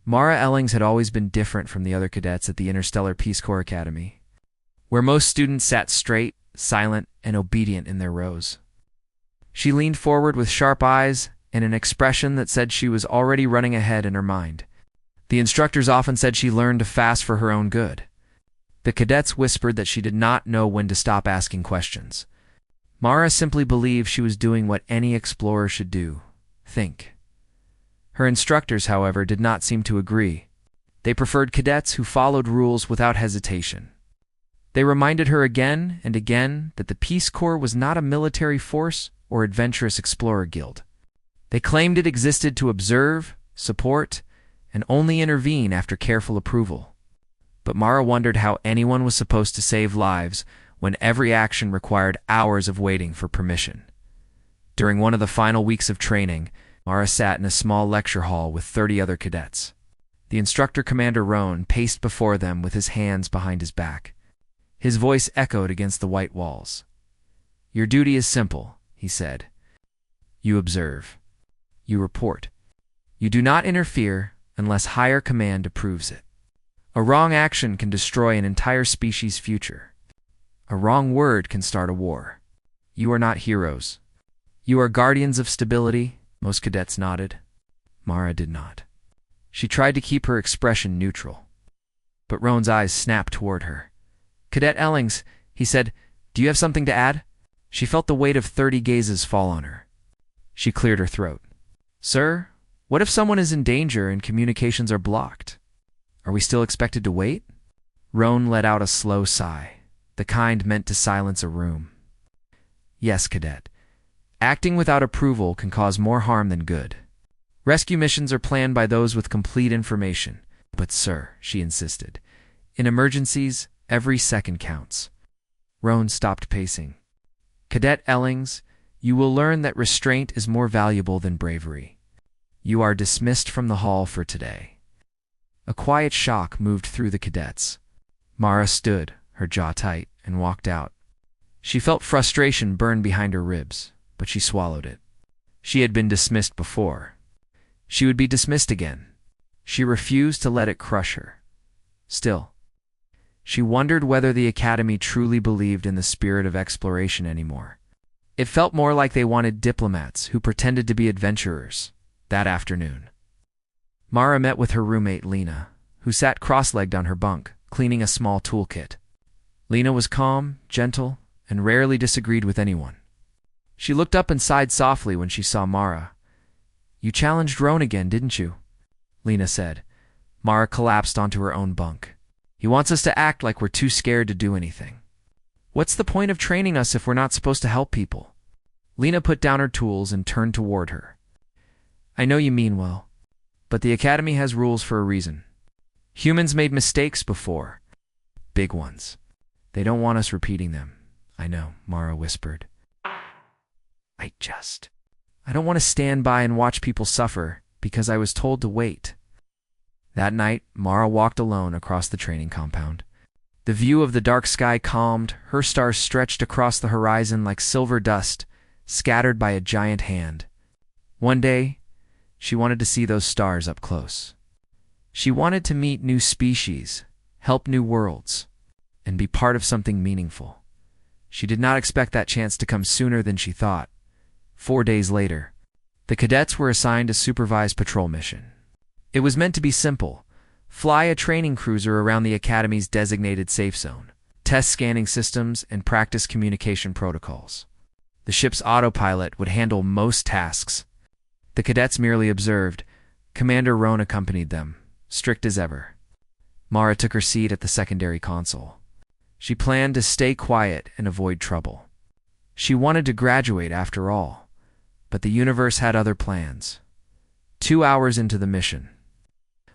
Mara Ellings had always been different from the other cadets at the Interstellar Peace Corps Academy, where most students sat straight, silent, and obedient in their rows. She leaned forward with sharp eyes and an expression that said she was already running ahead in her mind. The instructors often said she learned to fast for her own good. The cadets whispered that she did not know when to stop asking questions. Mara simply believed she was doing what any explorer should do: think. Her instructors, however, did not seem to agree. They preferred cadets who followed rules without hesitation. They reminded her again and again that the Peace Corps was not a military force or adventurous explorer guild. They claimed it existed to observe, support, and only intervene after careful approval. But Mara wondered how anyone was supposed to save lives when every action required hours of waiting for permission. During one of the final weeks of training, Mara sat in a small lecture hall with 30 other cadets. The instructor, Commander Roan, paced before them with his hands behind his back. His voice echoed against the white walls. "Your duty is simple," he said. "You observe. You report. You do not interfere unless higher command approves it. A wrong action can destroy an entire species' future. A wrong word can start a war. You are not heroes. You are guardians of stability." Most cadets nodded. Mara did not. She tried to keep her expression neutral. But Roan's eyes snapped toward her. "Cadet Ellings," he said, "do you have something to add?" She felt the weight of 30 gazes fall on her. She cleared her throat. "Sir, what if someone is in danger and communications are blocked? Are we still expected to wait?" Roan let out a slow sigh, the kind meant to silence a room. "Yes, cadet. Acting without approval can cause more harm than good. Rescue missions are planned by those with complete information. But sir," she insisted, "in emergencies, every second counts." Roan stopped pacing. "Cadet Ellings, you will learn that restraint is more valuable than bravery. You are dismissed from the hall for today." A quiet shock moved through the cadets. Mara stood, her jaw tight, and walked out. She felt frustration burn behind her ribs, but she swallowed it. She had been dismissed before. She would be dismissed again. She refused to let it crush her. Still, she wondered whether the Academy truly believed in the spirit of exploration anymore. It felt more like they wanted diplomats who pretended to be adventurers. That afternoon, Mara met with her roommate Lena, who sat cross-legged on her bunk, cleaning a small toolkit. Lena was calm, gentle, and rarely disagreed with anyone. She looked up and sighed softly when she saw Mara. "You challenged Roan again, didn't you?" Lena said. Mara collapsed onto her own bunk. "He wants us to act like we're too scared to do anything. What's the point of training us if we're not supposed to help people?" Lena put down her tools and turned toward her. "I know you mean well, but the Academy has rules for a reason. Humans made mistakes before. Big ones. They don't want us repeating them." "I know," Mara whispered. I don't want to stand by and watch people suffer because I was told to wait." That night, Mara walked alone across the training compound. The view of the dark sky calmed, her stars stretched across the horizon like silver dust, scattered by a giant hand. One day, she wanted to see those stars up close. She wanted to meet new species, help new worlds, and be part of something meaningful. She did not expect that chance to come sooner than she thought. 4 days later, the cadets were assigned a supervised patrol mission. It was meant to be simple: fly a training cruiser around the Academy's designated safe zone, test scanning systems, and practice communication protocols. The ship's autopilot would handle most tasks. The cadets merely observed. Commander Roan accompanied them, strict as ever. Mara took her seat at the secondary console. She planned to stay quiet and avoid trouble. She wanted to graduate after all. But the universe had other plans. 2 hours into the mission,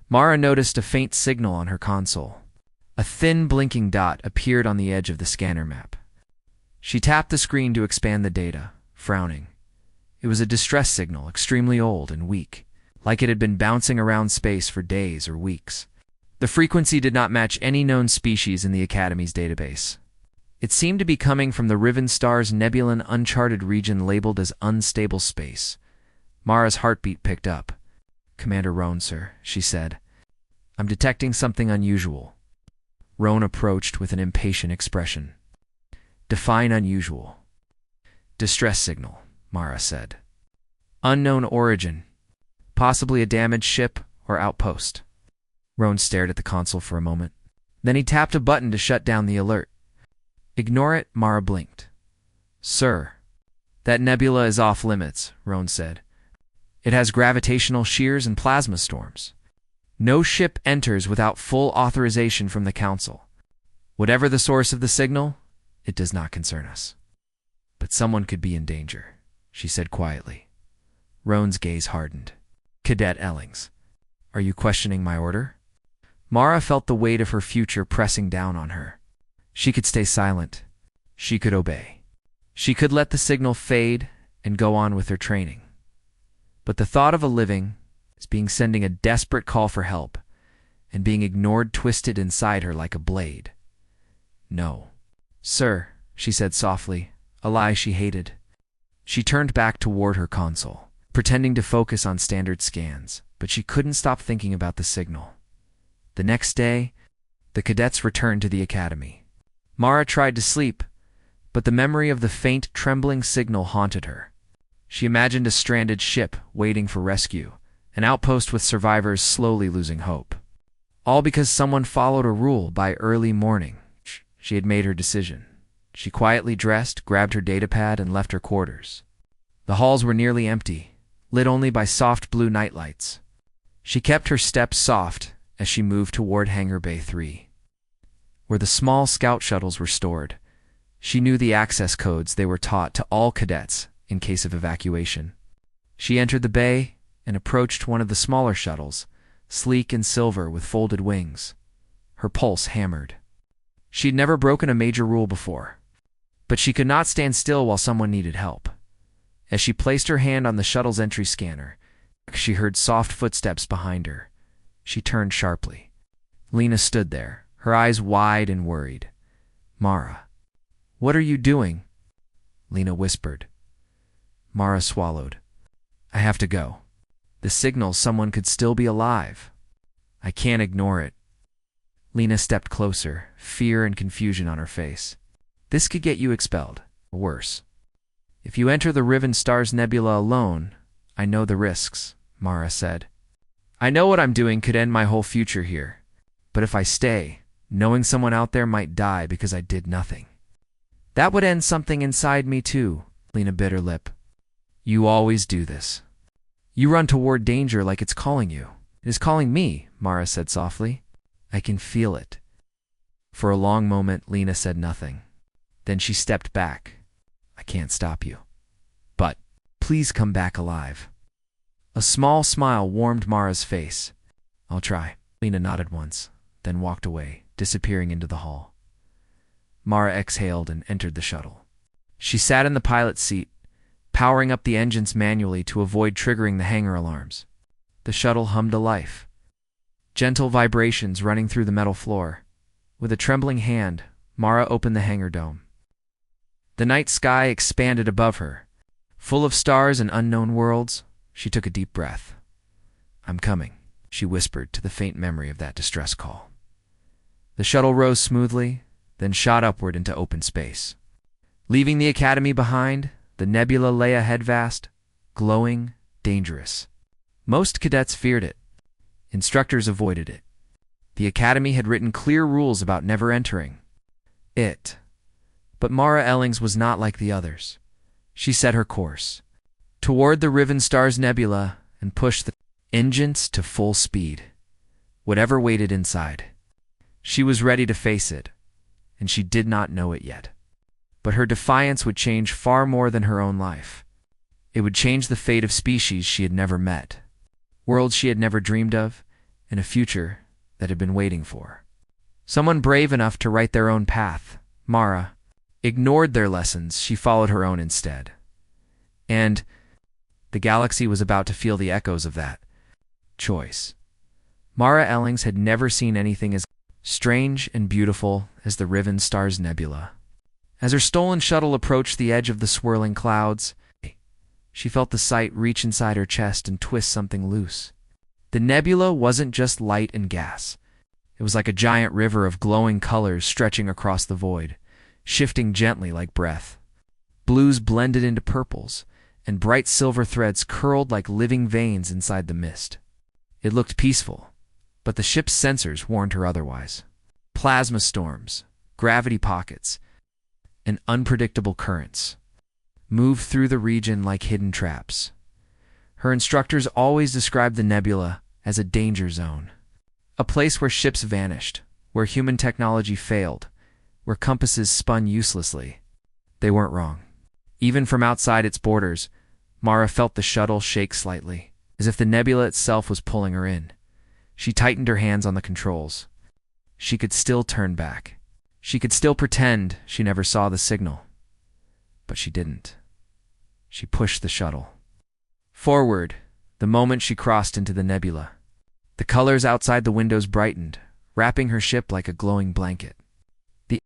Mara noticed a faint signal on her console. A thin blinking dot appeared on the edge of the scanner map. She tapped the screen to expand the data, frowning. It was a distress signal, extremely old and weak, like it had been bouncing around space for days or weeks. The frequency did not match any known species in the Academy's database. It seemed to be coming from the Riven Star's nebulan uncharted region labeled as unstable space. Mara's heartbeat picked up. "Commander Roan, sir," she said. I'm detecting something unusual. Roan approached with an impatient expression. Define unusual. Distress signal, Mara said. Unknown origin. Possibly a damaged ship or outpost. Roan stared at the console for a moment. Then he tapped a button to shut down the alert. Ignore it, Mara blinked. Sir, that nebula is off limits, Roan said. It has gravitational shears and plasma storms. No ship enters without full authorization from the Council. Whatever the source of the signal, it does not concern us. But someone could be in danger, she said quietly. Roan's gaze hardened. Cadet Ellings, are you questioning my order? Mara felt the weight of her future pressing down on her. She could stay silent. She could obey. She could let the signal fade and go on with her training. But the thought of a living being sending a desperate call for help and being ignored twisted inside her like a blade. No. Sir, she said softly, a lie she hated. She turned back toward her console, pretending to focus on standard scans, but she couldn't stop thinking about the signal. The next day, the cadets returned to the academy. Mara tried to sleep, but the memory of the faint, trembling signal haunted her. She imagined a stranded ship waiting for rescue, an outpost with survivors slowly losing hope. All because someone followed a rule by early morning. She had made her decision. She quietly dressed, grabbed her datapad, and left her quarters. The halls were nearly empty, lit only by soft blue nightlights. She kept her steps soft as she moved toward Hangar Bay 3, where the small scout shuttles were stored. She knew the access codes they were taught to all cadets in case of evacuation. She entered the bay and approached one of the smaller shuttles, sleek and silver with folded wings. Her pulse hammered. She'd never broken a major rule before, but she could not stand still while someone needed help. As she placed her hand on the shuttle's entry scanner, she heard soft footsteps behind her. She turned sharply. Lena stood there, her eyes wide and worried. Mara, what are you doing? Lena whispered. Mara swallowed. I have to go. The signals someone could still be alive. I can't ignore it. Lena stepped closer, fear and confusion on her face. This could get you expelled, or worse. If you enter the Riven Stars Nebula alone, I know the risks, Mara said. I know what I'm doing could end my whole future here. But if I stay, knowing someone out there might die because I did nothing. That would end something inside me too, Lena bit her lip. You always do this. You run toward danger like it's calling you. It is calling me, Mara said softly. I can feel it. For a long moment, Lena said nothing. Then she stepped back. I can't stop you. But please come back alive. A small smile warmed Mara's face. I'll try. Lena nodded once, then walked away, disappearing into the hall. Mara exhaled and entered the shuttle. She sat in the pilot's seat, powering up the engines manually to avoid triggering the hangar alarms. The shuttle hummed to life. Gentle vibrations running through the metal floor. With a trembling hand, Mara opened the hangar dome. The night sky expanded above her. Full of stars and unknown worlds, she took a deep breath. I'm coming, she whispered to the faint memory of that distress call. The shuttle rose smoothly, then shot upward into open space. Leaving the academy behind, the nebula lay ahead vast, glowing, dangerous. Most cadets feared it. Instructors avoided it. The academy had written clear rules about never entering it. But Mara Ellings was not like the others. She set her course toward the Riven Stars Nebula and pushed the engines to full speed. Whatever waited inside. She was ready to face it, and she did not know it yet. But her defiance would change far more than her own life. It would change the fate of species she had never met, worlds she had never dreamed of, and a future that had been waiting for. Someone brave enough to write their own path. Mara ignored their lessons. She followed her own instead. And the galaxy was about to feel the echoes of that choice. Mara Ellings had never seen anything as strange and beautiful as the Riven Stars Nebula. As her stolen shuttle approached the edge of the swirling clouds, she felt the sight reach inside her chest and twist something loose. The nebula wasn't just light and gas. It was like a giant river of glowing colors stretching across the void, shifting gently like breath. Blues blended into purples, and bright silver threads curled like living veins inside the mist. It looked peaceful, but the ship's sensors warned her otherwise. Plasma storms, gravity pockets, and unpredictable currents moved through the region like hidden traps. Her instructors always described the nebula as a danger zone, a place where ships vanished, where human technology failed, where compasses spun uselessly. They weren't wrong. Even from outside its borders, Mara felt the shuttle shake slightly, as if the nebula itself was pulling her in. She tightened her hands on the controls. She could still turn back. She could still pretend she never saw the signal. But she didn't. She pushed the shuttle forward the moment she crossed into the nebula. The colors outside the windows brightened, wrapping her ship like a glowing blanket. The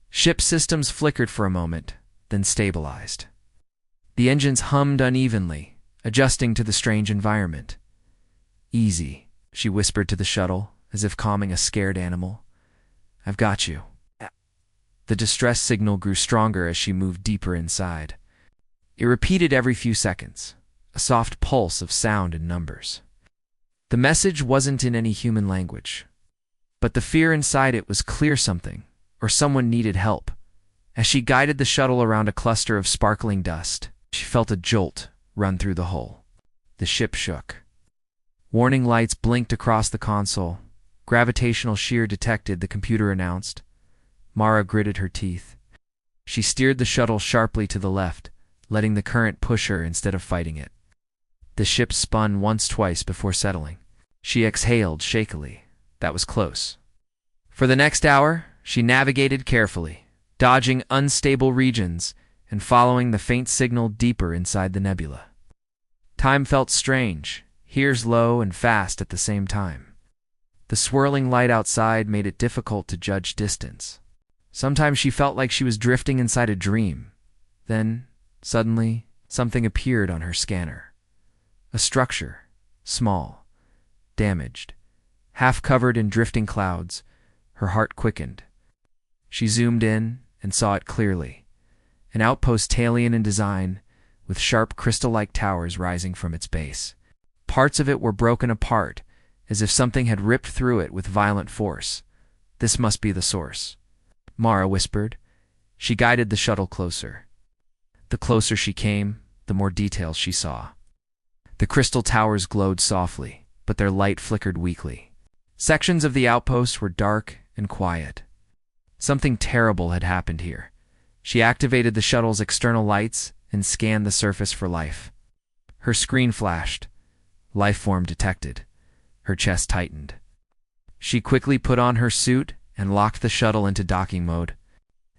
ship's systems flickered for a moment, then stabilized. The engines hummed unevenly, adjusting to the strange environment. "Easy," she whispered to the shuttle, as if calming a scared animal. "I've got you." The distress signal grew stronger as she moved deeper inside. It repeated every few seconds, a soft pulse of sound and numbers. The message wasn't in any human language, but the fear inside it was clear something, or someone needed help. As she guided the shuttle around a cluster of sparkling dust, she felt a jolt run through the hull. The ship shook. Warning lights blinked across the console. Gravitational shear detected, the computer announced. Mara gritted her teeth. She steered the shuttle sharply to the left, letting the current push her instead of fighting it. The ship spun once-twice before settling. She exhaled shakily. That was close. For the next hour, she navigated carefully, dodging unstable regions and following the faint signal deeper inside the nebula. Time felt strange, here's low and fast at the same time. The swirling light outside made it difficult to judge distance. Sometimes she felt like she was drifting inside a dream. Then, suddenly, something appeared on her scanner. A structure, small, damaged, half covered in drifting clouds. Her heart quickened. She zoomed in and saw it clearly. An outpost alien in design, with sharp crystal-like towers rising from its base. Parts of it were broken apart, as if something had ripped through it with violent force. This must be the source, Mara whispered. She guided the shuttle closer. The closer she came, the more details she saw. The crystal towers glowed softly, but their light flickered weakly. Sections of the outpost were dark and quiet. Something terrible had happened here. She activated the shuttle's external lights and scanned the surface for life. Her screen flashed. Life form detected. Her chest tightened. She quickly put on her suit and locked the shuttle into docking mode.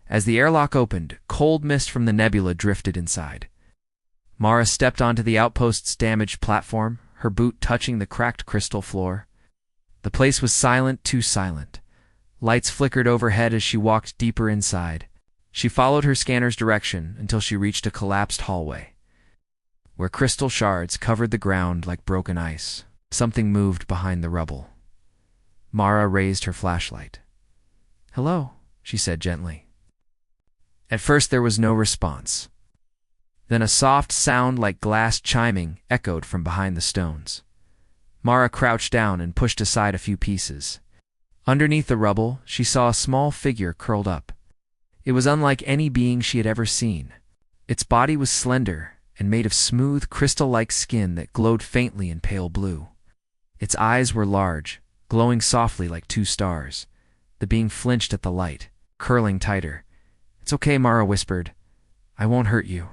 As the airlock opened, cold mist from the nebula drifted inside. Mara stepped onto the outpost's damaged platform, her boot touching the cracked crystal floor. The place was silent, too silent. Lights flickered overhead as she walked deeper inside. She followed her scanner's direction until she reached a collapsed hallway, where crystal shards covered the ground like broken ice. Something moved behind the rubble. Mara raised her flashlight. "Hello," she said gently. At first there was no response. Then a soft sound like glass chiming echoed from behind the stones. Mara crouched down and pushed aside a few pieces. Underneath the rubble, she saw a small figure curled up. It was unlike any being she had ever seen. Its body was slender and made of smooth, crystal-like skin that glowed faintly in pale blue. Its eyes were large, glowing softly like two stars. The being flinched at the light, curling tighter. "It's okay," Mara whispered. "I won't hurt you."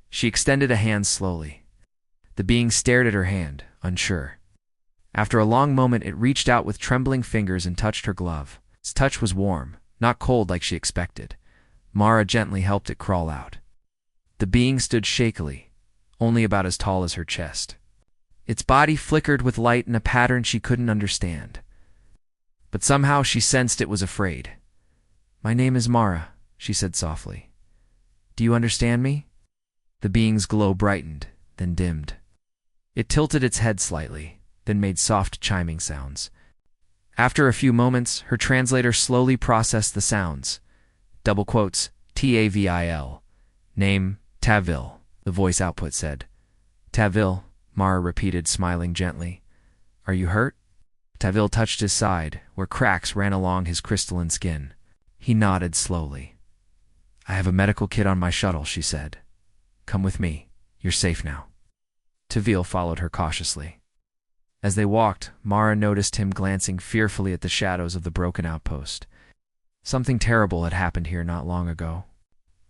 She extended a hand slowly. The being stared at her hand, unsure. After a long moment, it reached out with trembling fingers and touched her glove. Its touch was warm, not cold like she expected. Mara gently helped it crawl out. The being stood shakily, only about as tall as her chest. Its body flickered with light in a pattern she couldn't understand. But somehow she sensed it was afraid. "My name is Mara," she said softly. "Do you understand me?" The being's glow brightened, then dimmed. It tilted its head slightly, then made soft chiming sounds. After a few moments, her translator slowly processed the sounds. Double quotes, Tavil. Name, Tavil, the voice output said. Tavil, Mara repeated, smiling gently. Are you hurt? Tavil touched his side, where cracks ran along his crystalline skin. He nodded slowly. I have a medical kit on my shuttle, she said. Come with me. You're safe now. Tavil followed her cautiously. As they walked, Mara noticed him glancing fearfully at the shadows of the broken outpost. Something terrible had happened here not long ago.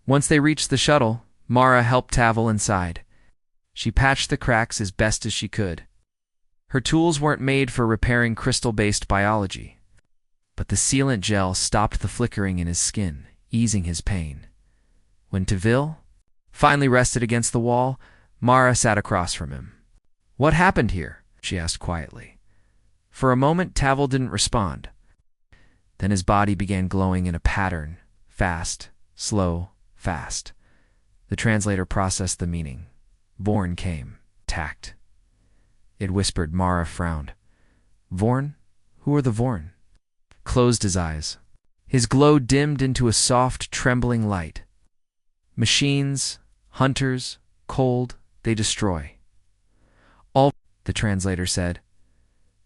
Once they reached the shuttle, Mara helped Tavil inside. She patched the cracks as best as she could. Her tools weren't made for repairing crystal-based biology, but the sealant gel stopped the flickering in his skin, easing his pain. When Tavil finally rested against the wall, Mara sat across from him. What happened here? She asked quietly. For a moment, Tavil didn't respond. Then his body began glowing in a pattern. Fast, slow, fast. The translator processed the meaning. Vorn came. Tact. It whispered. Mara frowned. Vorn? Who are the Vorn? Closed his eyes. His glow dimmed into a soft, trembling light. Machines, hunters, cold, they destroy. All, the translator said.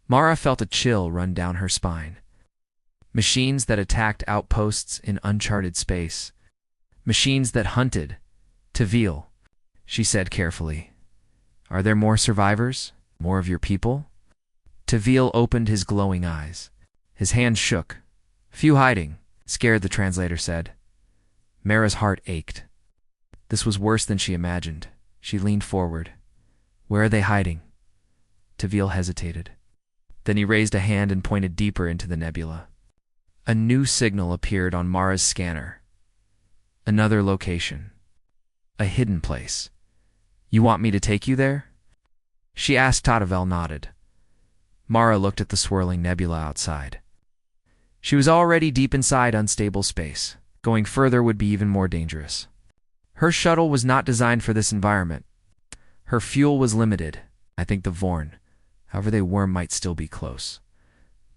Mara felt a chill run down her spine. Machines that attacked outposts in uncharted space. Machines that hunted. Tavil, she said carefully. Are there more survivors? More of your people? Tavil opened his glowing eyes. His hands shook. Few hiding, scared, the translator said. Mara's heart ached. This was worse than she imagined. She leaned forward. Where are they hiding? Tavil hesitated. Then he raised a hand and pointed deeper into the nebula. A new signal appeared on Mara's scanner. Another location. A hidden place. You want me to take you there? She asked. Tavil nodded. Mara looked at the swirling nebula outside. She was already deep inside unstable space. Going further would be even more dangerous. Her shuttle was not designed for this environment. Her fuel was limited. I think the Vorn, however they were, might still be close.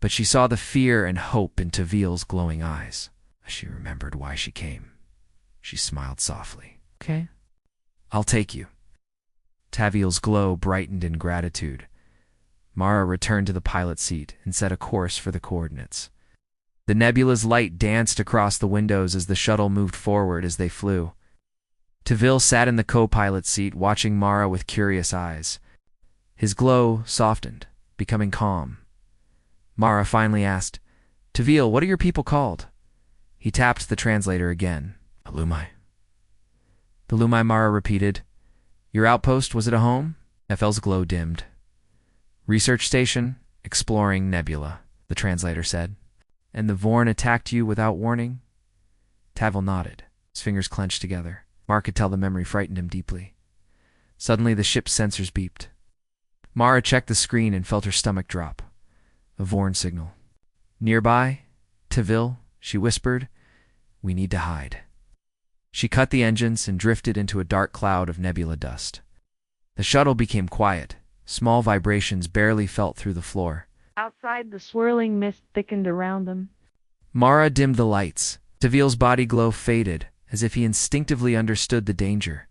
But she saw the fear and hope in Tavil's glowing eyes. She remembered why she came. She smiled softly. Okay. I'll take you. Tavil's glow brightened in gratitude. Mara returned to the pilot seat and set a course for the coordinates. The nebula's light danced across the windows as the shuttle moved forward as they flew. Tavil sat in the co-pilot seat, watching Mara with curious eyes. His glow softened, becoming calm. Mara finally asked, Tavil, what are your people called? He tapped the translator again. Lumai. The Lumai, Mara repeated. Your outpost, was it a home? FL's glow dimmed. Research station, exploring nebula, the translator said. And the Vorn attacked you without warning? Tavil nodded, his fingers clenched together. Mara could tell the memory frightened him deeply. Suddenly, the ship's sensors beeped. Mara checked the screen and felt her stomach drop. A Vorn signal. Nearby? Tavil, she whispered. We need to hide. She cut the engines and drifted into a dark cloud of nebula dust. The shuttle became quiet. Small vibrations barely felt through the floor. Outside, the swirling mist thickened around them. Mara dimmed the lights. Tavil's body glow faded, as if he instinctively understood the danger.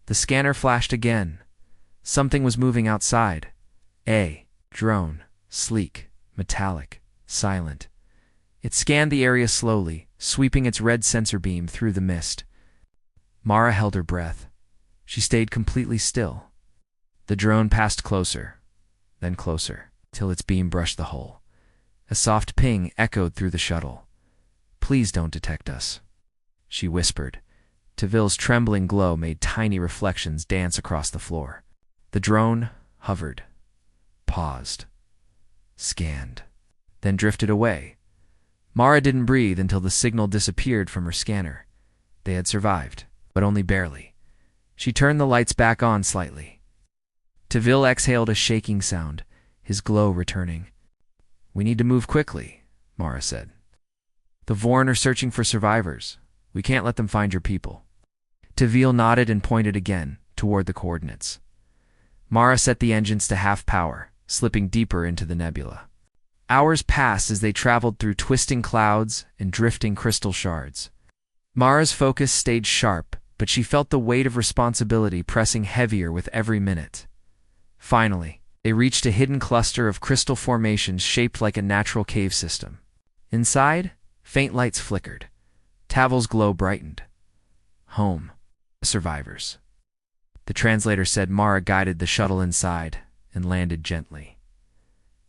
The scanner flashed again. Something was moving outside. A drone, sleek, metallic, silent. It scanned the area slowly, sweeping its red sensor beam through the mist. Mara held her breath. She stayed completely still. The drone passed closer, then closer, till its beam brushed the hull. A soft ping echoed through the shuttle. Please don't detect us, she whispered. Tavil's trembling glow made tiny reflections dance across the floor. The drone hovered, paused, scanned, then drifted away. Mara didn't breathe until the signal disappeared from her scanner. They had survived, but only barely. She turned the lights back on slightly. Tavil exhaled a shaking sound, his glow returning. We need to move quickly, Mara said. The Vorn are searching for survivors. We can't let them find your people. Tavil nodded and pointed again, toward the coordinates. Mara set the engines to half power, slipping deeper into the nebula. Hours passed as they traveled through twisting clouds and drifting crystal shards. Mara's focus stayed sharp, but she felt the weight of responsibility pressing heavier with every minute. Finally, they reached a hidden cluster of crystal formations shaped like a natural cave system. Inside, faint lights flickered. Tavel's glow brightened. Home. Survivors. The translator said Mara guided the shuttle inside and landed gently.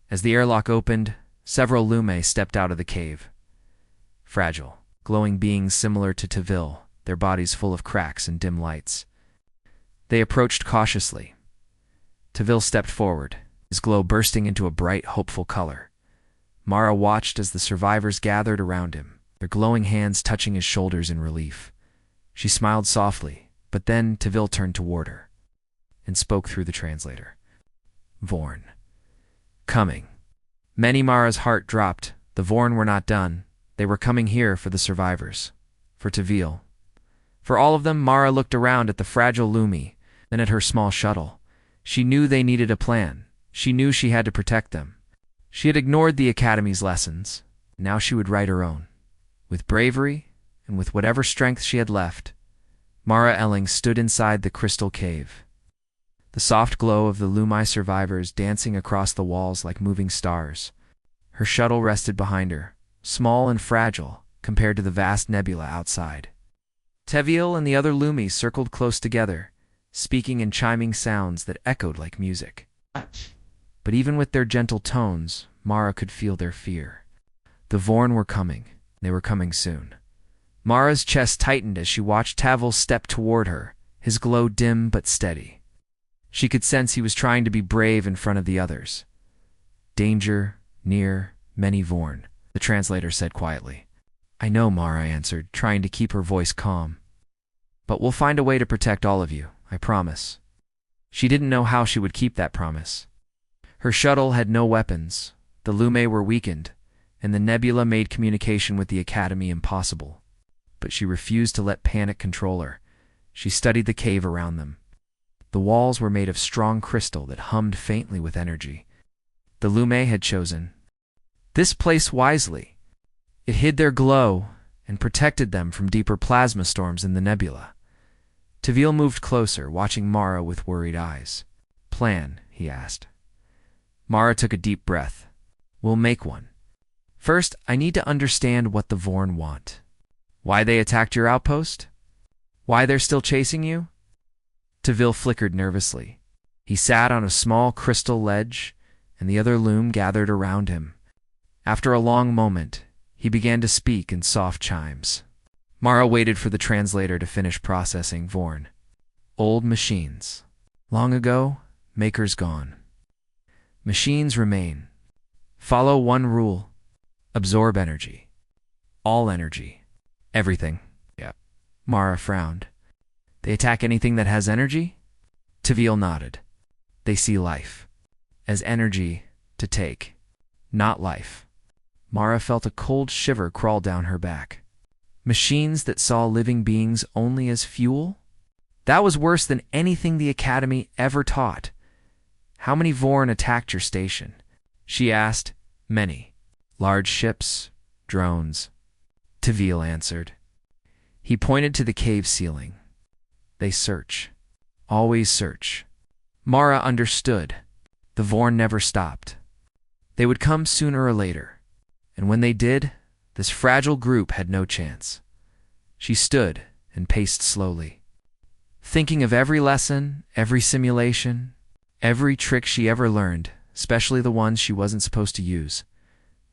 As the airlock opened, several Lume stepped out of the cave. Fragile, glowing beings similar to Tavil, their bodies full of cracks and dim lights. They approached cautiously. Tavil stepped forward, his glow bursting into a bright, hopeful color. Mara watched as the survivors gathered around him, their glowing hands touching his shoulders in relief. She smiled softly, but then Tavil turned toward her and spoke through the translator. Vorn. Coming. Many Mara's heart dropped. The Vorn were not done. They were coming here for the survivors. For Tavil. For all of them, Mara looked around at the fragile Lumi, then at her small shuttle. She knew they needed a plan. She knew she had to protect them. She had ignored the Academy's lessons. Now she would write her own. With bravery, and with whatever strength she had left, Mara Elling stood inside the crystal cave. The soft glow of the Lumai survivors dancing across the walls like moving stars. Her shuttle rested behind her, small and fragile compared to the vast nebula outside. Tevil and the other Lumi circled close together, speaking in chiming sounds that echoed like music. But even with their gentle tones, Mara could feel their fear. The Vorn were coming. They were coming soon. Mara's chest tightened as she watched Tavil step toward her, his glow dim but steady. She could sense he was trying to be brave in front of the others. Danger, near, many Vorn, the translator said quietly. I know, Mara answered, trying to keep her voice calm. But we'll find a way to protect all of you, I promise. She didn't know how she would keep that promise. Her shuttle had no weapons, the Lume were weakened, and the nebula made communication with the Academy impossible. But she refused to let panic control her. She studied the cave around them. The walls were made of strong crystal that hummed faintly with energy. The Lume had chosen this place wisely. It hid their glow and protected them from deeper plasma storms in the nebula. Tavil moved closer, watching Mara with worried eyes. Plan, he asked. Mara took a deep breath. We'll make one. First, I need to understand what the Vorn want. Why they attacked your outpost? Why they're still chasing you? Tavil flickered nervously. He sat on a small crystal ledge, and the other loom gathered around him. After a long moment, he began to speak in soft chimes. Mara waited for the translator to finish processing Vorn. Old machines. Long ago, makers gone. Machines remain. Follow one rule. Absorb energy. All energy. Everything. Yeah. Mara frowned. They attack anything that has energy? Tavil nodded. They see life as energy to take, not life. Mara felt a cold shiver crawl down her back. Machines that saw living beings only as fuel? That was worse than anything the Academy ever taught. How many Vorn attacked your station? She asked. Many. Large ships, drones. Tavil answered. He pointed to the cave ceiling. They search. Always search. Mara understood. The Vorn never stopped. They would come sooner or later. And when they did, this fragile group had no chance. She stood and paced slowly, thinking of every lesson, every simulation, every trick she ever learned, especially the ones she wasn't supposed to use.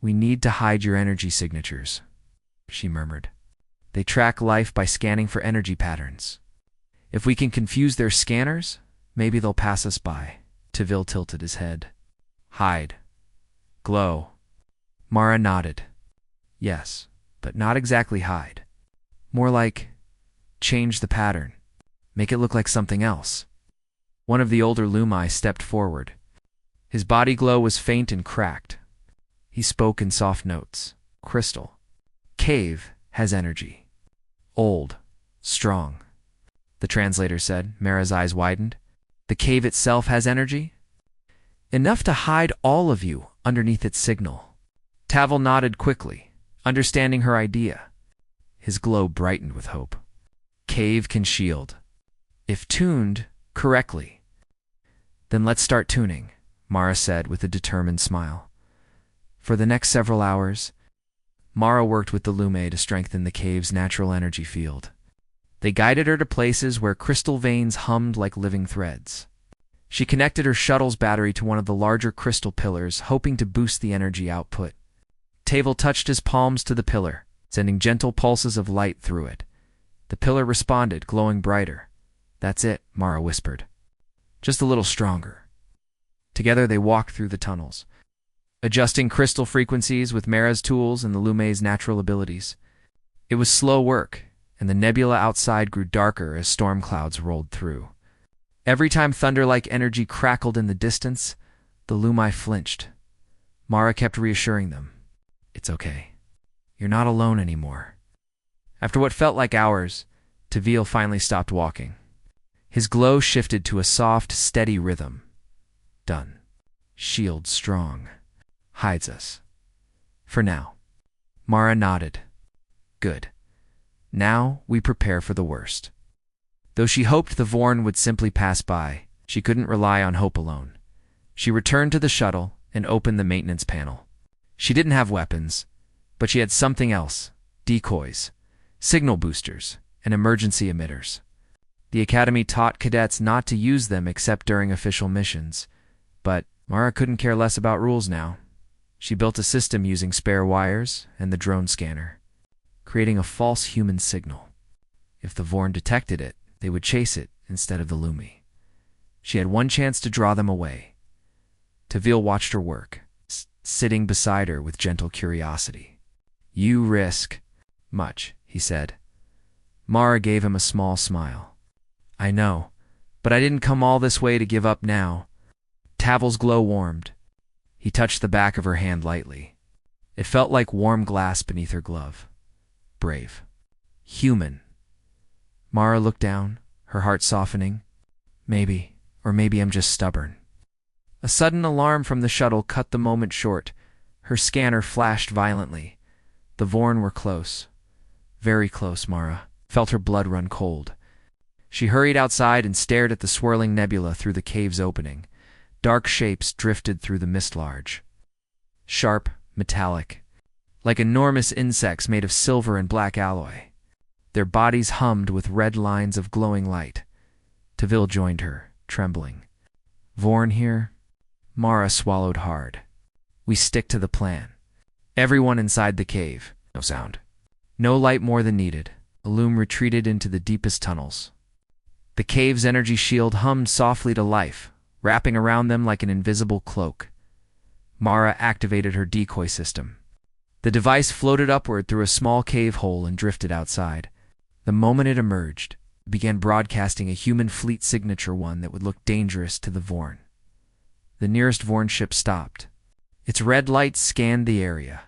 We need to hide your energy signatures, she murmured. They track life by scanning for energy patterns. If we can confuse their scanners, maybe they'll pass us by. Tavil tilted his head. Hide. Glow. Mara nodded. Yes, but not exactly hide. More like change the pattern. Make it look like something else. One of the older Lumai stepped forward. His body glow was faint and cracked. He spoke in soft notes. Crystal. Cave has energy. Old. Strong. The translator said. Mara's eyes widened. The cave itself has energy? Enough to hide all of you underneath its signal. Tavel nodded quickly, understanding her idea. His glow brightened with hope. Cave can shield. If tuned correctly. Then let's start tuning, Mara said with a determined smile. For the next several hours, Mara worked with the Lume to strengthen the cave's natural energy field. They guided her to places where crystal veins hummed like living threads. She connected her shuttle's battery to one of the larger crystal pillars, hoping to boost the energy output. Tavel touched his palms to the pillar, sending gentle pulses of light through it. The pillar responded, glowing brighter. That's it, Mara whispered. Just a little stronger. Together they walked through the tunnels, adjusting crystal frequencies with Mara's tools and the Lume's natural abilities. It was slow work, and the nebula outside grew darker as storm clouds rolled through. Every time thunder-like energy crackled in the distance, the Lumai flinched. Mara kept reassuring them. It's okay. You're not alone anymore. After what felt like hours, Tavel finally stopped walking. His glow shifted to a soft, steady rhythm. Done. Shield strong. Hides us. For now. Mara nodded. Good. Now we prepare for the worst. Though she hoped the Vorn would simply pass by, she couldn't rely on hope alone. She returned to the shuttle and opened the maintenance panel. She didn't have weapons, but she had something else: decoys, signal boosters, and emergency emitters. The Academy taught cadets not to use them except during official missions, but Mara couldn't care less about rules now. She built a system using spare wires and the drone scanner, creating a false human signal. If the Vorn detected it, they would chase it instead of the Lumi. She had one chance to draw them away. Tavel watched her work, sitting beside her with gentle curiosity. You risk much, he said. Mara gave him a small smile. I know, but I didn't come all this way to give up now. Tavel's glow warmed. He touched the back of her hand lightly. It felt like warm glass beneath her glove. Brave. Human. Mara looked down, her heart softening. Maybe I'm just stubborn. A sudden alarm from the shuttle cut the moment short. Her scanner flashed violently. The Vorn were close. Very close, Mara felt her blood run cold. She hurried outside and stared at the swirling nebula through the cave's opening. Dark shapes drifted through the mist large. Sharp, metallic, like enormous insects made of silver and black alloy. Their bodies hummed with red lines of glowing light. Tavel joined her, trembling. Vorn here? Mara swallowed hard. We stick to the plan. Everyone inside the cave. No sound. No light more than needed. Illum retreated into the deepest tunnels. The cave's energy shield hummed softly to life, wrapping around them like an invisible cloak. Mara activated her decoy system. The device floated upward through a small cave hole and drifted outside. The moment it emerged, it began broadcasting a human fleet signature one that would look dangerous to the Vorn. The nearest Vorn ship stopped. Its red light scanned the area.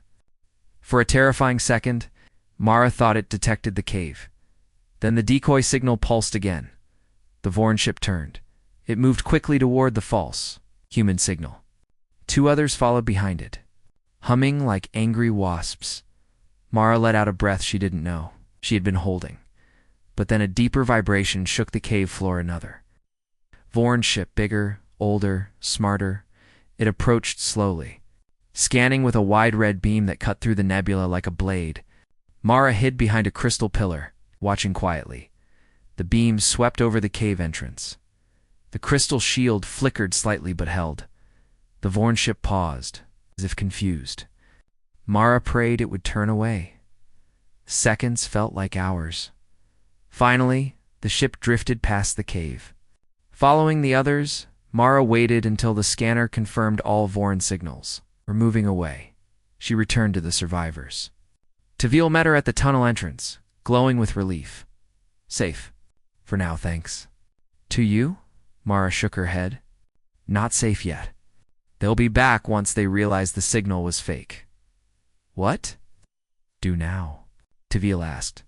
For a terrifying second, Mara thought it detected the cave. Then the decoy signal pulsed again. The Vorn ship turned. It moved quickly toward the false, human signal. Two others followed behind it, humming like angry wasps. Mara let out a breath she didn't know she had been holding. But then a deeper vibration shook the cave floor another. Vorn ship, bigger, older, smarter. It approached slowly, scanning with a wide red beam that cut through the nebula like a blade. Mara hid behind a crystal pillar, watching quietly. The beam swept over the cave entrance. The crystal shield flickered slightly but held. The Vorn ship paused, as if confused. Mara prayed it would turn away. Seconds felt like hours. Finally, the ship drifted past the cave. Following the others, Mara waited until the scanner confirmed all Vorn signals were moving away. She returned to the survivors. Tavel met her at the tunnel entrance, glowing with relief. Safe. For now, thanks. To you? Mara shook her head. Not safe yet. They'll be back once they realize the signal was fake. What? Do now, Tavel asked.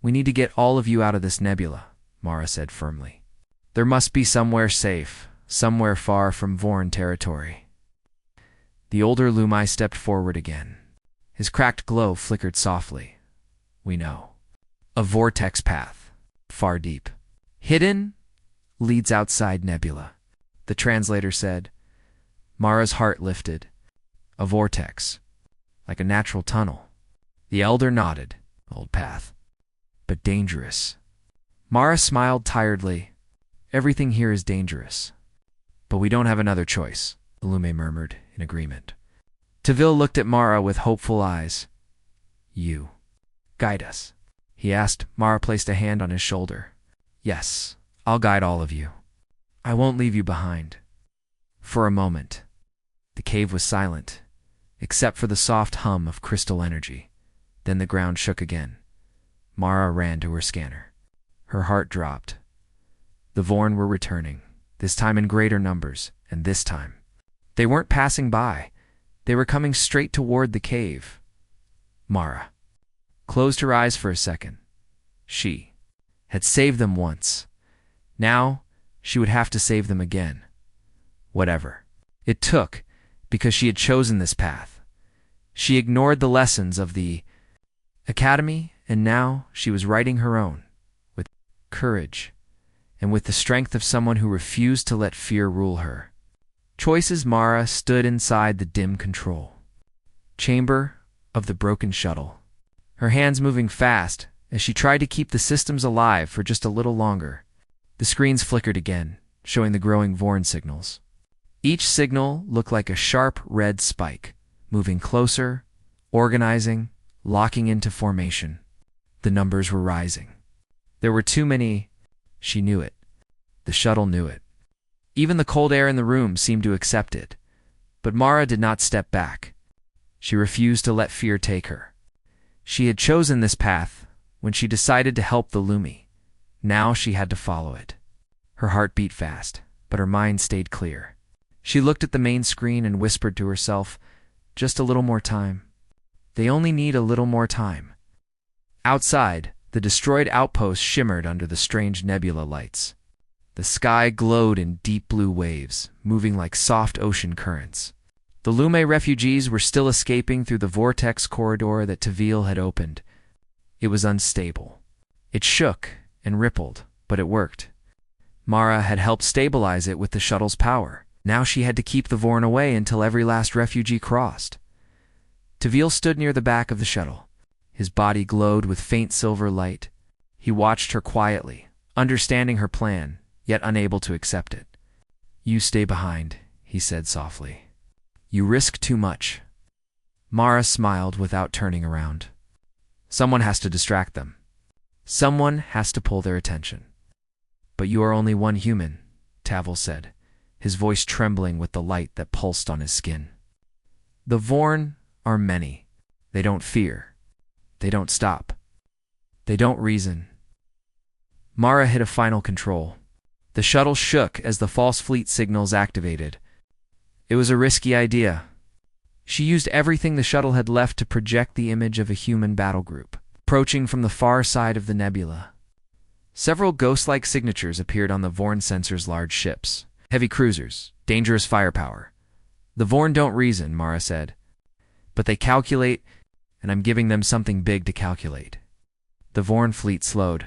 We need to get all of you out of this nebula, Mara said firmly. There must be somewhere safe, somewhere far from Vorn territory. The older Lumai stepped forward again. His cracked glow flickered softly. We know. A vortex path, far deep. Hidden, leads outside nebula, the translator said. Mara's heart lifted. A vortex, like a natural tunnel. The elder nodded. Old path, but dangerous. Mara smiled tiredly. Everything here is dangerous. But we don't have another choice, Lume murmured in agreement. Tavil looked at Mara with hopeful eyes. You. Guide us. He asked. Mara placed a hand on his shoulder. Yes, I'll guide all of you. I won't leave you behind. For a moment, the cave was silent, except for the soft hum of crystal energy. Then the ground shook again. Mara ran to her scanner. Her heart dropped. The Vorn were returning, this time in greater numbers, and this time. They weren't passing by. They were coming straight toward the cave. Mara closed her eyes for a second. She had saved them once. Now she would have to save them again. Whatever it took, because she had chosen this path. She ignored the lessons of the academy, and now she was writing her own, with courage, and with the strength of someone who refused to let fear rule her. Choices. Mara stood inside the dim control chamber of the broken shuttle, her hands moving fast as she tried to keep the systems alive for just a little longer. The screens flickered again, showing the growing Vorn signals. Each signal looked like a sharp red spike, moving closer, organizing, locking into formation. The numbers were rising. There were too many. She knew it. The shuttle knew it. Even the cold air in the room seemed to accept it. But Mara did not step back. She refused to let fear take her. She had chosen this path when she decided to help the Lumi. Now she had to follow it. Her heart beat fast, but her mind stayed clear. She looked at the main screen and whispered to herself, just a little more time. They only need a little more time. Outside, the destroyed outpost shimmered under the strange nebula lights. The sky glowed in deep blue waves, moving like soft ocean currents. The Lume refugees were still escaping through the vortex corridor that Tavil had opened. It was unstable. It shook and rippled, but it worked. Mara had helped stabilize it with the shuttle's power. Now she had to keep the Vorn away until every last refugee crossed. Tavil stood near the back of the shuttle. His body glowed with faint silver light. He watched her quietly, understanding her plan, yet unable to accept it. You stay behind, he said softly. You risk too much. Mara smiled without turning around. Someone has to distract them. Someone has to pull their attention. But you are only one human, Tavil said, his voice trembling with the light that pulsed on his skin. The Vorn are many. They don't fear. They don't stop. They don't reason. Mara hit a final control. The shuttle shook as the false fleet signals activated. It was a risky idea. She used everything the shuttle had left to project the image of a human battle group, approaching from the far side of the nebula. Several ghost-like signatures appeared on the Vorn sensor's large ships. Heavy cruisers, dangerous firepower. The Vorn don't reason, Mara said. But they calculate, and I'm giving them something big to calculate. The Vorn fleet slowed.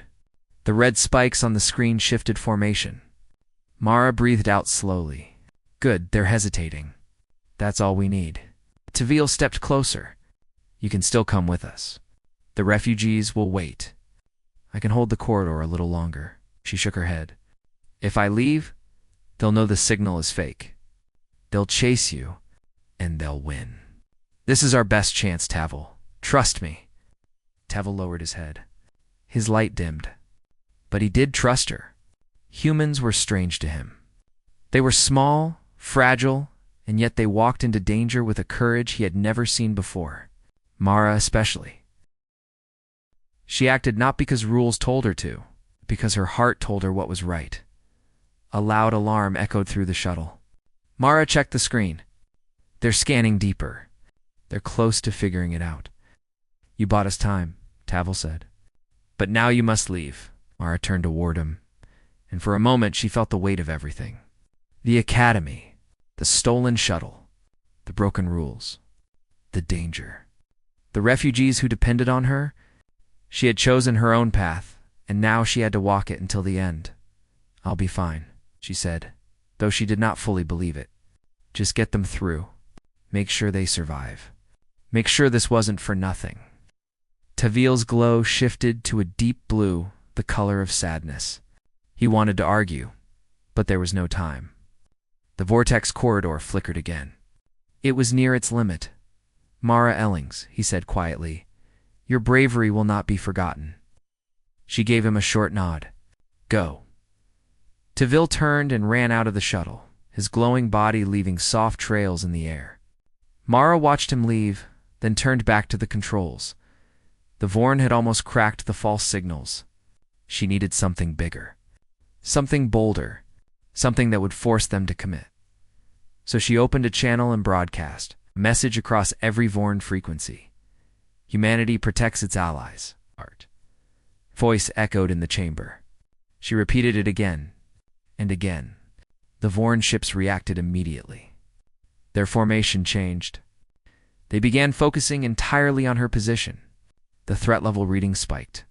The red spikes on the screen shifted formation. Mara breathed out slowly. Good, they're hesitating. That's all we need. Tavil stepped closer. You can still come with us. The refugees will wait. I can hold the corridor a little longer. She shook her head. If I leave, they'll know the signal is fake. They'll chase you, and they'll win. This is our best chance, Tavil. Trust me. Tavil lowered his head. His light dimmed. But he did trust her. Humans were strange to him. They were small, fragile, and yet they walked into danger with a courage he had never seen before. Mara especially. She acted not because rules told her to, but because her heart told her what was right. A loud alarm echoed through the shuttle. Mara checked the screen. They're scanning deeper. They're close to figuring it out. You bought us time, Tavil said. But now you must leave. Mara turned toward him, and for a moment she felt the weight of everything. The academy, the stolen shuttle, the broken rules, the danger. The refugees who depended on her. She had chosen her own path, and now she had to walk it until the end. "I'll be fine," she said, though she did not fully believe it. "Just get them through. Make sure they survive. Make sure this wasn't for nothing." Tavil's glow shifted to a deep blue, the color of sadness. He wanted to argue, but there was no time. The vortex corridor flickered again. It was near its limit. "Mara Ellings," he said quietly, "your bravery will not be forgotten." She gave him a short nod. "Go." Tavil turned and ran out of the shuttle, his glowing body leaving soft trails in the air. Mara watched him leave, then turned back to the controls. The Vorn had almost cracked the false signals. She needed something bigger, something bolder, something that would force them to commit. So she opened a channel and broadcast, a message across every Vorn frequency. "Humanity protects its allies." Art. Voice echoed in the chamber. She repeated it again and again. The Vorn ships reacted immediately. Their formation changed. They began focusing entirely on her position. The threat level reading spiked.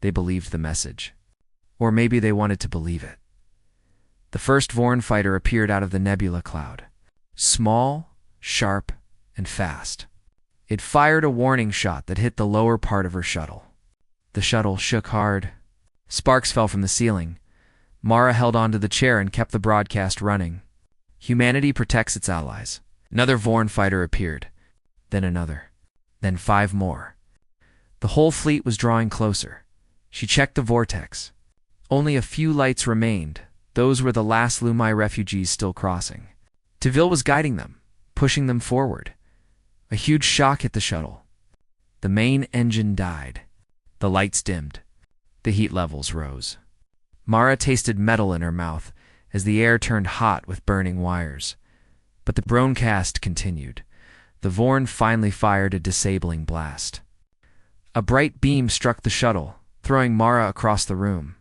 They believed the message. Or maybe they wanted to believe it. The first Vorn fighter appeared out of the nebula cloud. Small, sharp, and fast. It fired a warning shot that hit the lower part of her shuttle. The shuttle shook hard. Sparks fell from the ceiling. Mara held onto the chair and kept the broadcast running. "Humanity protects its allies." Another Vorn fighter appeared. Then another. Then 5 more. The whole fleet was drawing closer. She checked the vortex. Only a few lights remained. Those were the last Lumai refugees still crossing. Tavil was guiding them, pushing them forward. A huge shock hit the shuttle. The main engine died. The lights dimmed. The heat levels rose. Mara tasted metal in her mouth as the air turned hot with burning wires. But the broadcast continued. The Vorn finally fired a disabling blast. A bright beam struck the shuttle, throwing Mara across the room.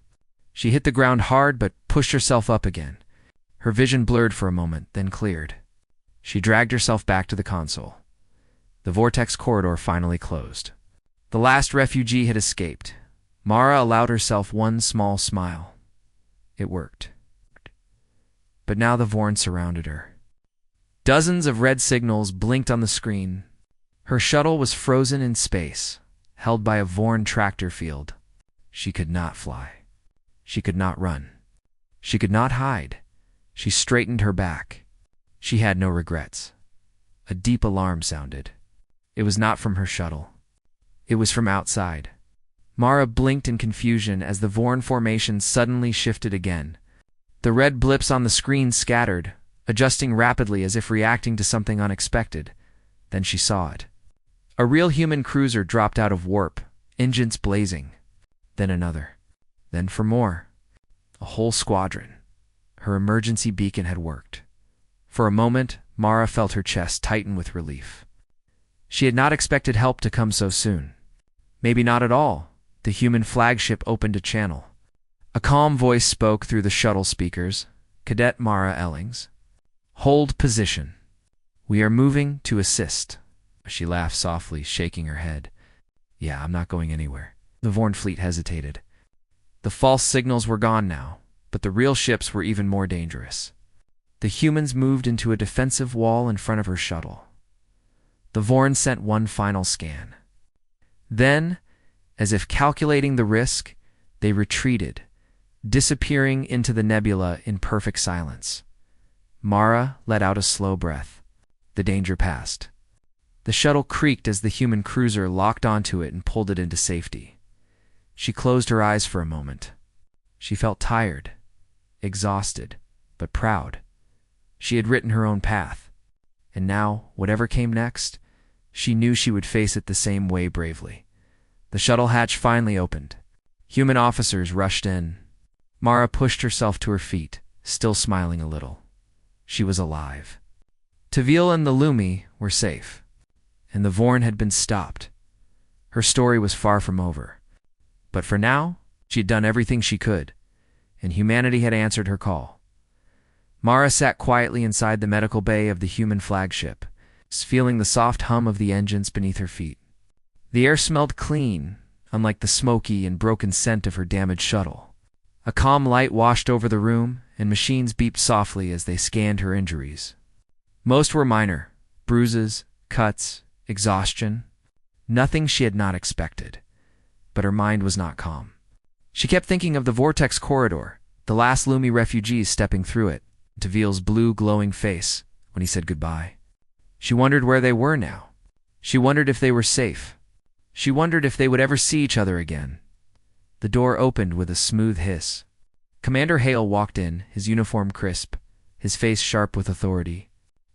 She hit the ground hard but pushed herself up again. Her vision blurred for a moment, then cleared. She dragged herself back to the console. The vortex corridor finally closed. The last refugee had escaped. Mara allowed herself one small smile. It worked. But now the Vorn surrounded her. Dozens of red signals blinked on the screen. Her shuttle was frozen in space, held by a Vorn tractor field. She could not fly. She could not run. She could not hide. She straightened her back. She had no regrets. A deep alarm sounded. It was not from her shuttle. It was from outside. Mara blinked in confusion as the Vorn formation suddenly shifted again. The red blips on the screen scattered, adjusting rapidly as if reacting to something unexpected. Then she saw it. A real human cruiser dropped out of warp, engines blazing. Then another. Then for more. A whole squadron. Her emergency beacon had worked. For a moment, Mara felt her chest tighten with relief. She had not expected help to come so soon. Maybe not at all. The human flagship opened a channel. A calm voice spoke through the shuttle speakers. "Cadet Mara Ellings. Hold position. We are moving to assist." She laughed softly, shaking her head. "Yeah, I'm not going anywhere." The Vorn fleet hesitated. The false signals were gone now, but the real ships were even more dangerous. The humans moved into a defensive wall in front of her shuttle. The Vorn sent one final scan. Then, as if calculating the risk, they retreated, disappearing into the nebula in perfect silence. Mara let out a slow breath. The danger passed. The shuttle creaked as the human cruiser locked onto it and pulled it into safety. She closed her eyes for a moment. She felt tired, exhausted, but proud. She had written her own path, and now, whatever came next, she knew she would face it the same way bravely. The shuttle hatch finally opened. Human officers rushed in. Mara pushed herself to her feet, still smiling a little. She was alive. Tavil and the Lumi were safe, and the Vorn had been stopped. Her story was far from over. But for now, she had done everything she could, and humanity had answered her call. Mara sat quietly inside the medical bay of the human flagship, feeling the soft hum of the engines beneath her feet. The air smelled clean, unlike the smoky and broken scent of her damaged shuttle. A calm light washed over the room, and machines beeped softly as they scanned her injuries. Most were minor: bruises, cuts, exhaustion. Nothing she had not expected. But her mind was not calm. She kept thinking of the vortex corridor, the last Lumi refugees stepping through it, Taville's blue glowing face when he said goodbye. She wondered where they were now. She wondered if they were safe. She wondered if they would ever see each other again. The door opened with a smooth hiss. Commander Hale walked in, his uniform crisp, his face sharp with authority.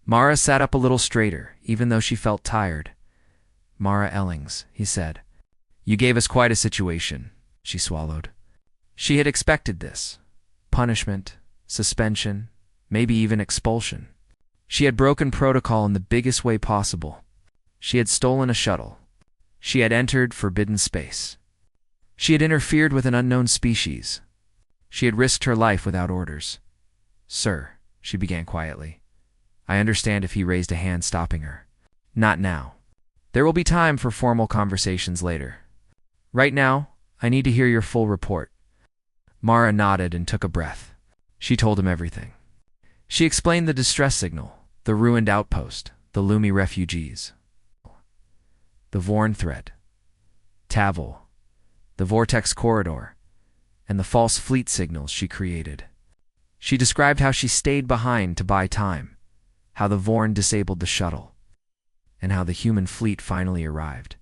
Mara sat up a little straighter, even though she felt tired. "Mara Ellings," he said. "You gave us quite a situation." She swallowed. She had expected this. Punishment, suspension, maybe even expulsion. She had broken protocol in the biggest way possible. She had stolen a shuttle. She had entered forbidden space. She had interfered with an unknown species. She had risked her life without orders. "Sir," she began quietly. "I understand," if he raised a hand, stopping her. "Not now. There will be time for formal conversations later. Right now, I need to hear your full report." Mara nodded and took a breath. She told him everything. She explained the distress signal, the ruined outpost, the Lumi refugees, the Vorn threat, Tavil, the vortex corridor, and the false fleet signals she created. She described how she stayed behind to buy time, how the Vorn disabled the shuttle, and how the human fleet finally arrived.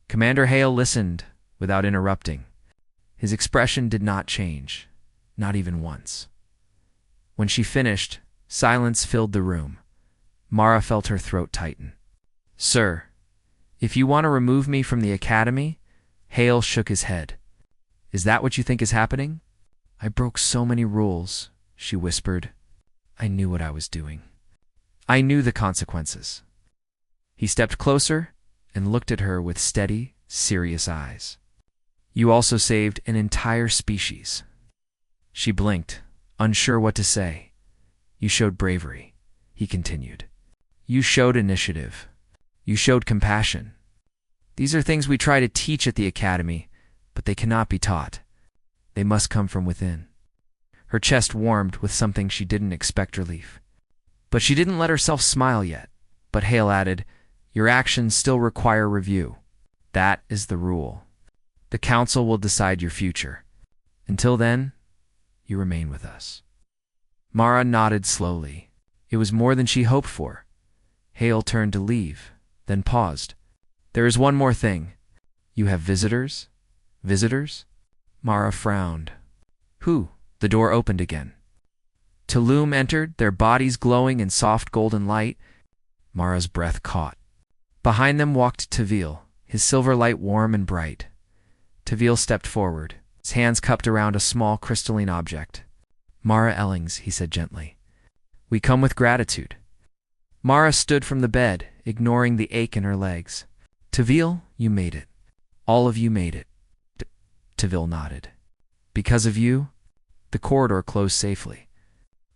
Commander Hale listened without interrupting. His expression did not change, not even once. When she finished, silence filled the room. Mara felt her throat tighten. "Sir, if you want to remove me from the academy..." Hale shook his head. "Is that what you think is happening?" "I broke so many rules," she whispered. "I knew what I was doing. I knew the consequences." He stepped closer and looked at her with steady, serious eyes. "You also saved an entire species." She blinked, unsure what to say. "You showed bravery," he continued. "You showed initiative. You showed compassion. These are things we try to teach at the academy, but they cannot be taught. They must come from within." Her chest warmed with something she didn't expect: relief. But she didn't let herself smile yet. But Hale added, "Your actions still require review. That is the rule. The council will decide your future. Until then, you remain with us." Mara nodded slowly. It was more than she hoped for. Hale turned to leave, then paused. "There is one more thing. You have visitors?" "Visitors?" Mara frowned. "Who?" The door opened again. Tulum entered, their bodies glowing in soft golden light. Mara's breath caught. Behind them walked Taville, his silver light warm and bright. Taville stepped forward, his hands cupped around a small crystalline object. "Mara Ellings," he said gently. "We come with gratitude." Mara stood from the bed, ignoring the ache in her legs. "Taville, you made it. All of you made it." Taville nodded. "Because of you, the corridor closed safely.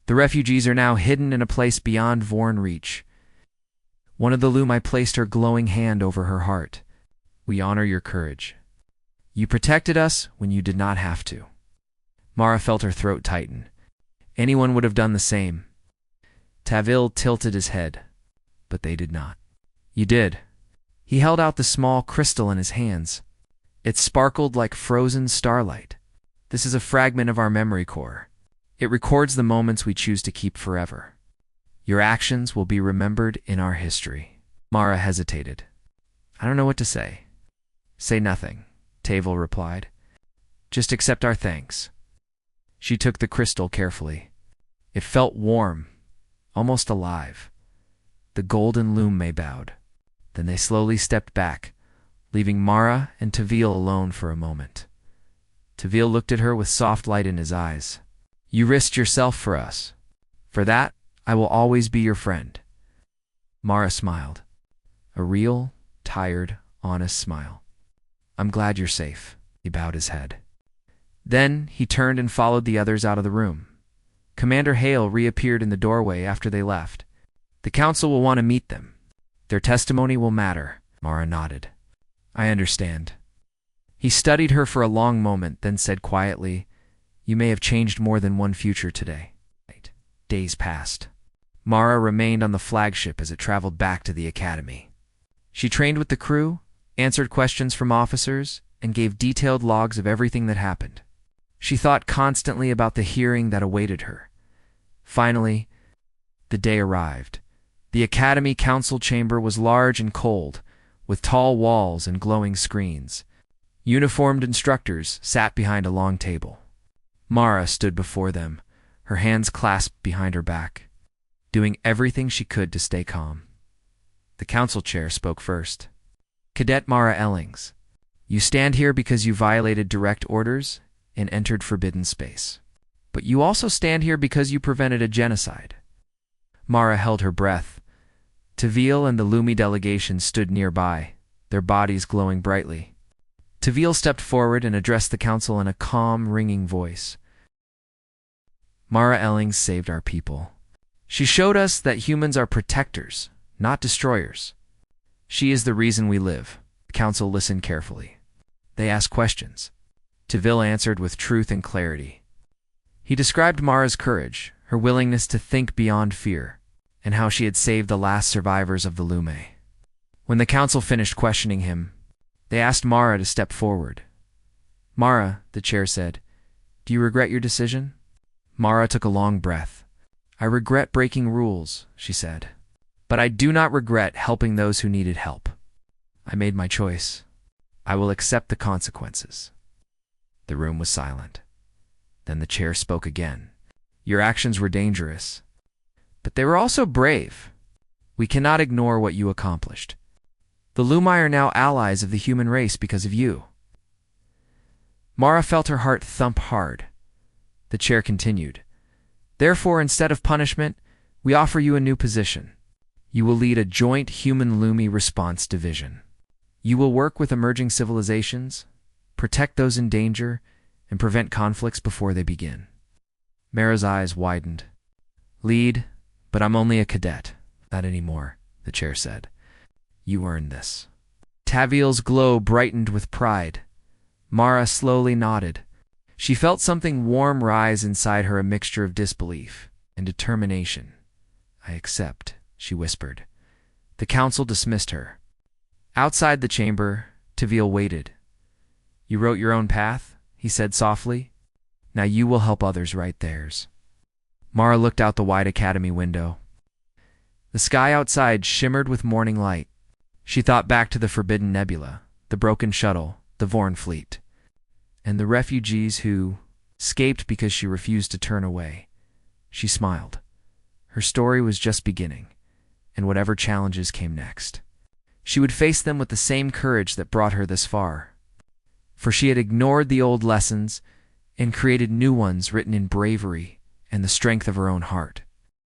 The refugees are now hidden in a place beyond Vorn reach." One of the Lumai placed her glowing hand over her heart. "We honor your courage. You protected us when you did not have to." Mara felt her throat tighten. Anyone would have done the same. Taville tilted his head, but they did not. "You did." He held out the small crystal in his hands. It sparkled like frozen starlight. "This is a fragment of our memory core. It records the moments we choose to keep forever. Your actions will be remembered in our history." Mara hesitated. "I don't know what to say." "Say nothing," Taville replied. "Just accept our thanks." She took the crystal carefully. It felt warm, almost alive. The golden lume bowed. Then they slowly stepped back, leaving Mara and Taville alone for a moment. Taville looked at her with soft light in his eyes. "You risked yourself for us. For that, I will always be your friend." Mara smiled. A real, tired, honest smile. "I'm glad you're safe." He bowed his head. Then he turned and followed the others out of the room. Commander Hale reappeared in the doorway after they left. The council will want to meet them. Their testimony will matter. Mara nodded. I understand. He studied her for a long moment, then said quietly, You may have changed more than one future today. Days passed. Mara remained on the flagship as it traveled back to the academy. She trained with the crew, answered questions from officers, and gave detailed logs of everything that happened. She thought constantly about the hearing that awaited her. Finally, the day arrived. The academy council chamber was large and cold, with tall walls and glowing screens. Uniformed instructors sat behind a long table. Mara stood before them, her hands clasped behind her back, doing everything she could to stay calm. The council chair spoke first. Cadet Mara Ellings, you stand here because you violated direct orders and entered forbidden space. But you also stand here because you prevented a genocide. Mara held her breath. Tavil and the Lumi delegation stood nearby, their bodies glowing brightly. Tavil stepped forward and addressed the council in a calm, ringing voice. Mara Ellings saved our people. She showed us that humans are protectors, not destroyers. She is the reason we live. The council listened carefully. They asked questions. Tavil answered with truth and clarity. He described Mara's courage, her willingness to think beyond fear, and how she had saved the last survivors of the Lume. When the council finished questioning him, they asked Mara to step forward. Mara, the chair said, do you regret your decision? Mara took a long breath. I regret breaking rules, she said. But I do not regret helping those who needed help. I made my choice. I will accept the consequences. The room was silent. Then the chair spoke again. Your actions were dangerous, but they were also brave. We cannot ignore what you accomplished. The Lumai are now allies of the human race because of you. Mara felt her heart thump hard. The chair continued. Therefore, instead of punishment, we offer you a new position. You will lead a joint human-Lumi response division. You will work with emerging civilizations, protect those in danger, and prevent conflicts before they begin. Mara's eyes widened. Lead, but I'm only a cadet. Not anymore, the chair said. You earned this. Tavil's glow brightened with pride. Mara slowly nodded. She felt something warm rise inside her, a mixture of disbelief and determination. I accept, she whispered. The council dismissed her. Outside the chamber, Tavil waited. You wrote your own path, he said softly. Now you will help others write theirs. Mara looked out the wide academy window. The sky outside shimmered with morning light. She thought back to the Forbidden Nebula, the broken shuttle, the Vorn fleet, and the refugees who escaped because she refused to turn away. She smiled. Her story was just beginning, and whatever challenges came next, she would face them with the same courage that brought her this far. For she had ignored the old lessons and created new ones written in bravery and the strength of her own heart.